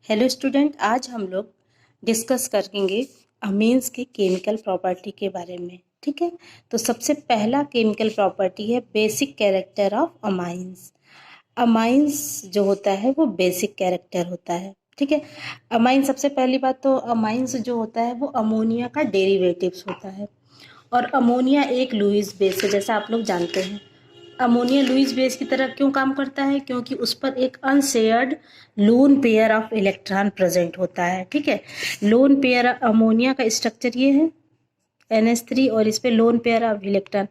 Hello student, आज हम लोग डिस्कस करेंगे अमीन्स के केमिकल प्रॉपर्टी के बारे में। ठीक है, तो सबसे पहला केमिकल प्रॉपर्टी है basic character of amines. Amines जो होता है वो बेसिक कैरेक्टर होता है। ठीक है, अमाइन सबसे पहली बात तो अमाइंस जो होता है वो अमोनिया का डेरिवेटिव्स होता है और अमोनिया एक लुईस बेस है, जैसा आप लोग जानते हैं। अमोनिया लुईस बेस की तरह क्यों काम करता है? क्योंकि उस पर एक unshared loan pair of electron present होता है। ठीक है, लोन पेयर अमोनिया का स्ट्रक्चर ये है NH3 और इस पे लोन पेयर ऑफ इलेक्ट्रॉन।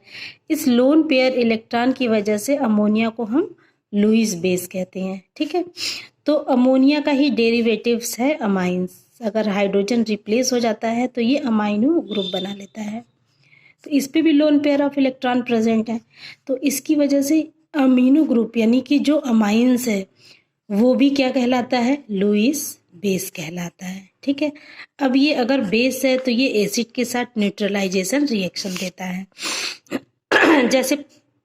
इस लोन पेयर इलेक्ट्रॉन की वजह से अमोनिया को हम लुईस बेस कहते हैं। ठीक है, तो अमोनिया का ही डेरिवेटिव्स है अमाइंस। अगर हाइड्रोजन रिप्लेस हो जाता है तो ये अमाइनो ग्रुप बना लेता है, तो इस पे भी loan pair of electron present है। तो इसकी वजह से अमीनो ग्रुप यानी कि जो अमाइंस है वो भी क्या कहलाता है? लुईस बेस कहलाता है। ठीक है, अब ये अगर बेस है तो ये एसिड के साथ न्यूट्रलाइजेशन रिएक्शन देता है जैसे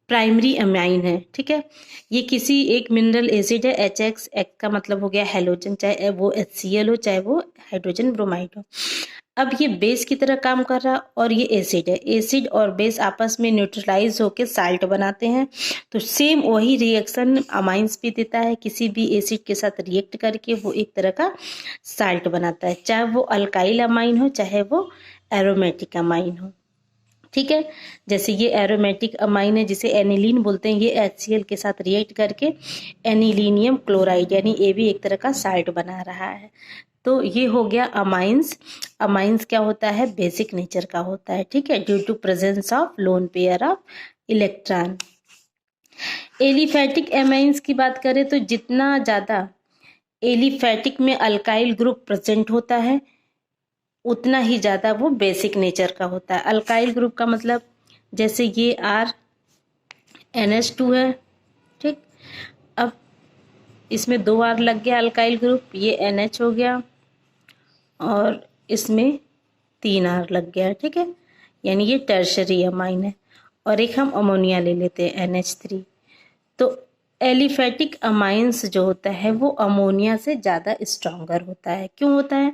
प्राइमरी अमाइन है। ठीक है, ये किसी एक मिनरल एसिड है HX, एक्स का मतलब हो गया हेलोजन, चाहे वो HCl हो चाहे वो हाइड्रोजन ब्रोमाइड हो। अब ये बेस की तरह काम कर रहा और ये एसिड है। एसिड और बेस आपस में न्यूट्रलाइज होकर साल्ट बनाते हैं, तो सेम वही रिएक्शन अमाइंस भी देता है। किसी भी एसिड के साथ रिएक्ट करके वो एक तरह का साल्ट बनाता है, चाहे वो अल्काइल अमाइन हो चाहे वो एरोमेटिक अमाइन हो। ठीक है, जैसे ये एरोमेटिक अमाइन है जिसे एनिलीन बोलते हैं, ये HCl के साथ रिएक्ट करके एनिलीनियम क्लोराइड यानी ये भी एक तरह का साल्ट बना रहा है। तो ये हो गया अमाइंस। अमाइंस क्या होता है? बेसिक नेचर का होता है। ठीक है, due to presence of lone pair of electron. Aliphatic amines की बात करें तो जितना ज़्यादा एलिफैटिक में अल्काइल ग्रुप प्रेजेंट होता है उतना ही ज़्यादा वो बेसिक नेचर का होता है। अल्काइल ग्रुप का मतलब जैसे ये RNH2 है। ठीक, अब इसमें 2 R लग गया अल्काइल ग्रुप, ये NH हो गया और इसमें 3 R लग गया। ठीक है, यानी ये टर्शरी अमाइन है। और एक हम अमोनिया ले लेते हैं NH3। तो एलिफैटिक अमाइंस जो होता है वो अमोनिया से ज़्यादा स्ट्रॉन्गर होता है। क्यों होता है?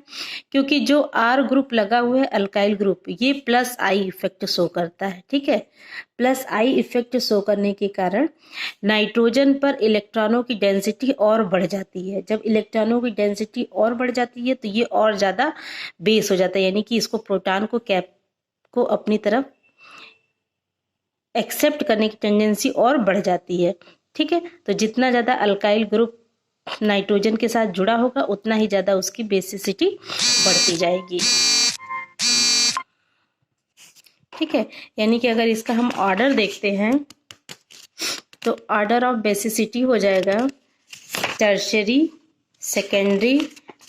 क्योंकि जो R ग्रुप लगा हुआ है अल्काइल ग्रुप, ये +I इफेक्ट शो करता है। ठीक है, +I इफेक्ट शो करने के कारण नाइट्रोजन पर इलेक्ट्रॉनों की डेंसिटी और बढ़ जाती है। जब इलेक्ट्रॉनों की डेंसिटी और बढ़ जाती है तो ये और ज़्यादा बेस हो जाता है, यानी कि इसको प्रोटॉन को कैप को अपनी तरफ एक्सेप्ट करने की टेंडेंसी और बढ़ जाती है। ठीक है, तो जितना ज़्यादा अल्काइल ग्रुप नाइट्रोजन के साथ जुड़ा होगा उतना ही ज़्यादा उसकी बेसिसिटी बढ़ती जाएगी। ठीक है, यानी कि अगर इसका हम ऑर्डर देखते हैं तो ऑर्डर ऑफ बेसिसिटी हो जाएगा tertiary, secondary,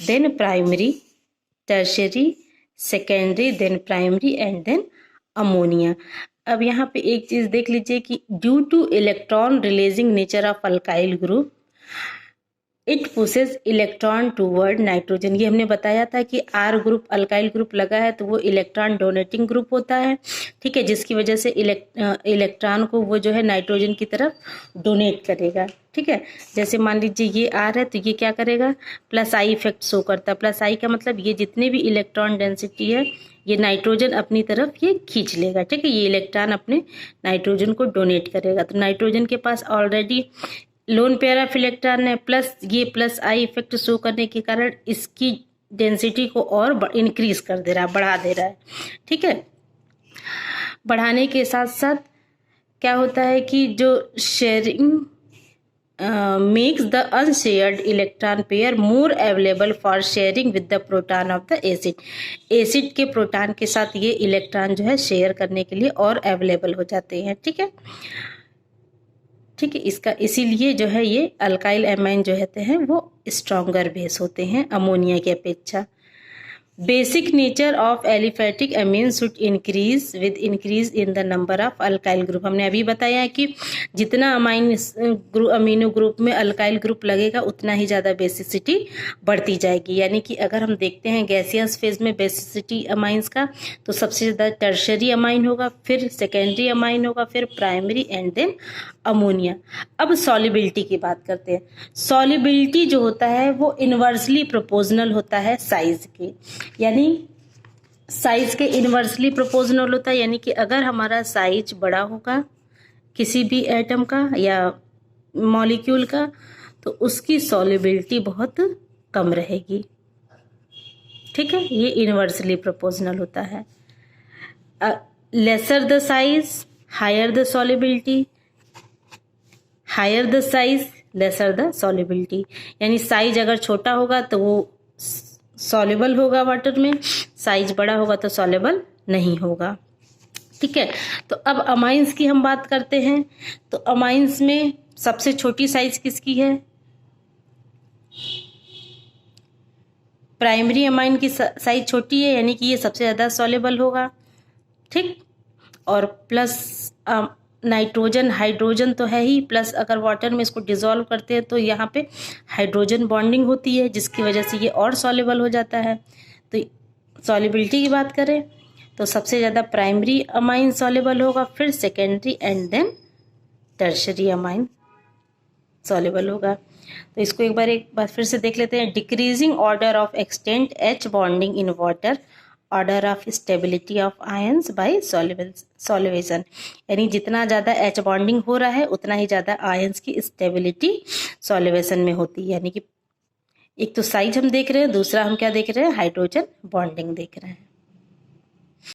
then primary, tertiary, secondary, then primary and then ammonia. अब यहाँ पे एक चीज़ देख लीजिए कि due to electron releasing nature of alkyl group it pushes electron toward nitrogen. ये हमने बताया था कि R ग्रुप अल्काइल ग्रुप लगा है तो वो इलेक्ट्रॉन डोनेटिंग ग्रुप होता है। ठीक है, जिसकी वजह से इलेक्ट्रॉन को वो जो है नाइट्रोजन की तरफ डोनेट करेगा। ठीक है, जैसे मान लीजिए ये R है तो ये क्या करेगा? +I इफेक्ट शो करता है। +I का मतलब ये जितने भी इलेक्ट्रॉन डेंसिटी है ये नाइट्रोजन अपनी तरफ ये खींच लेगा। ठीक है, ये इलेक्ट्रॉन अपने नाइट्रोजन को डोनेट करेगा। तो नाइट्रोजन के पास already lone pair of electron है, प्लस ये +I इफेक्ट शो करने के कारण इसकी डेंसिटी को और इंक्रीज कर दे रहा है, बढ़ा दे रहा है। ठीक है, बढ़ाने के साथ साथ क्या होता है कि जो sharing makes the unshared electron pair more available for sharing with the proton of the acid. Acid के प्रोटॉन के साथ ये इलेक्ट्रॉन जो है शेयर करने के लिए और अवेलेबल हो जाते हैं। ठीक है, ठीक है, इसका इसीलिए जो है ये अल्काइल अमाइन जो होते हैं वो स्ट्रॉन्गर बेस होते हैं अमोनिया की अपेक्षा। Basic nature of aliphatic Amin should increase with increase in the number of alkyl group. हमने अभी बताया है कि जितना अमीनो ग्रुप में अल्काइल ग्रुप लगेगा उतना ही ज़्यादा बेसिसिटी बढ़ती जाएगी। यानी कि अगर हम देखते हैं गैसियस फेज में बेसिसिटी अमाइंस का, तो सबसे ज़्यादा टर्शरी अमाइन होगा, फिर सेकेंडरी अमाइन होगा, फिर प्राइमरी एंड देन अमोनिया। अब सॉल्युबिलिटी की बात करते हैं। सॉल्युबिलिटी जो होता है वो इनवर्सली प्रोपोर्शनल होता है साइज के, यानी साइज के इनवर्सली प्रोपोर्शनल होता है। यानी कि अगर हमारा साइज बड़ा होगा किसी भी एटम का या मॉलिक्यूल का, तो उसकी सॉल्युबिलिटी बहुत कम रहेगी। ठीक है, ये इनवर्सली प्रोपोर्शनल होता है। Lesser the size higher the solubility, higher the size lesser the solubility. यानी साइज अगर छोटा होगा तो वो सॉल्युबल होगा वाटर में, साइज बड़ा होगा तो सॉल्युबल नहीं होगा। ठीक है, तो अब अमाइंस की हम बात करते हैं। तो अमाइंस में सबसे छोटी साइज किसकी है? प्राइमरी अमाइन की साइज छोटी है, यानी कि ये सबसे ज़्यादा सॉल्युबल होगा। ठीक, और प्लस नाइट्रोजन हाइड्रोजन तो है ही, प्लस अगर वाटर में इसको डिसॉल्व करते हैं तो यहाँ पे हाइड्रोजन बॉन्डिंग होती है, जिसकी वजह से ये और सॉल्युबल हो जाता है। तो सॉल्युबिलिटी की बात करें तो सबसे ज़्यादा प्राइमरी अमाइन सॉल्युबल होगा, फिर secondary and then tertiary amine soluble होगा। तो इसको एक बार फिर से देख लेते हैं। Decreasing order of extent H bonding in water, order of stability of ions by solution. यानी जितना ज़्यादा एच बॉन्डिंग हो रहा है उतना ही ज़्यादा आयंस की स्टेबिलिटी सॉल्युशन में होती है। यानी कि एक तो साइज हम देख रहे हैं, दूसरा हम क्या देख रहे हैं? हाइड्रोजन बॉन्डिंग देख रहे हैं।